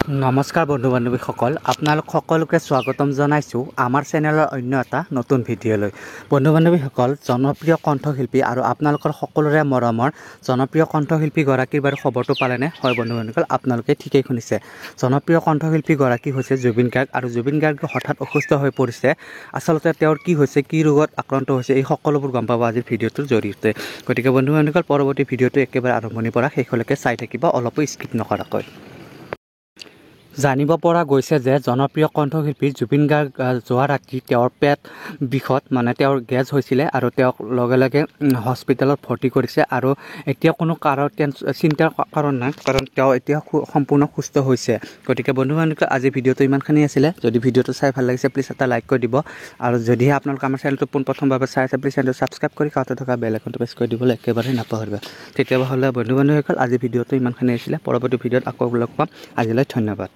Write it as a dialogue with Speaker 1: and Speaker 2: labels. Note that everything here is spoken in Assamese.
Speaker 1: নমস্কাৰ বন্ধু বান্ধৱীসকল, আপোনালোক সকলোকে স্বাগতম জনাইছোঁ আমাৰ চেনেলৰ অন্য এটা নতুন ভিডিঅ'লৈ। বন্ধু বান্ধৱীসকল, জনপ্ৰিয় কণ্ঠশিল্পী আৰু আপোনালোকৰ সকলোৰে মৰমৰ জনপ্ৰিয় কণ্ঠশিল্পীগৰাকীৰ বাৰু খবৰটো পালেনে? হয় বন্ধু বান্ধৱীসকল, আপোনালোকে ঠিকেই শুনিছে। জনপ্ৰিয় কণ্ঠশিল্পীগৰাকী হৈছে জুবিন গাৰ্গ আৰু জুবিন গাৰ্গ হঠাৎ অসুস্থ হৈ পৰিছে। আচলতে তেওঁৰ কি হৈছে, কি ৰোগত আক্ৰান্ত হৈছে, এই সকলোবোৰ গম পাব আজিৰ ভিডিঅ'টোৰ জৰিয়তে। গতিকে বন্ধু বান্ধৱীসকল, পৰৱৰ্তী ভিডিঅ'টো একেবাৰে আৰম্ভণিৰ পৰা শেষলৈকে চাই থাকিব, অলপো স্কিপ নকৰাকৈ। জানিব পৰা গৈছে যে জনপ্ৰিয় কণ্ঠশিল্পী জুবিন গাৰ্গ যোৱা ৰাতি তেওঁৰ পেট বিষত তেওঁৰ গেছ হৈছিলে আৰু তেওঁক লগে লগে হস্পিটেলত ভৰ্তি কৰিছে আৰু এতিয়া কোনো চিন্তাৰ কাৰণ নাই, কাৰণ তেওঁ এতিয়া সম্পূৰ্ণ সুস্থ হৈছে। গতিকে বন্ধু বান্ধৱীসকল, আজি ভিডিঅ'টো ইমানখিনি আছিলে। যদি ভিডিঅ'টো চাই ভাল লাগিছে প্লিজ এটা লাইক কৰি দিব, আৰু যদিহে আপোনালোকে আমাৰ চেনেলটো পোনপ্ৰথমভাৱে চাই আছে প্লিজ চেনেলটো ছাবস্ক্ৰাইব কৰি কাষতে থকা বেল আইকনটো প্ৰেছ কৰি দিবলৈ একেবাৰে নাপাহৰিবা। তেতিয়াহ'লে বন্ধু বান্ধৱীসকল, আজি ভিডিঅ'টো ইমানখিনি আছিলে। পৰৱৰ্তী ভিডিঅ'ত আকৌ লগ পাম। আজিলৈ ধন্যবাদ।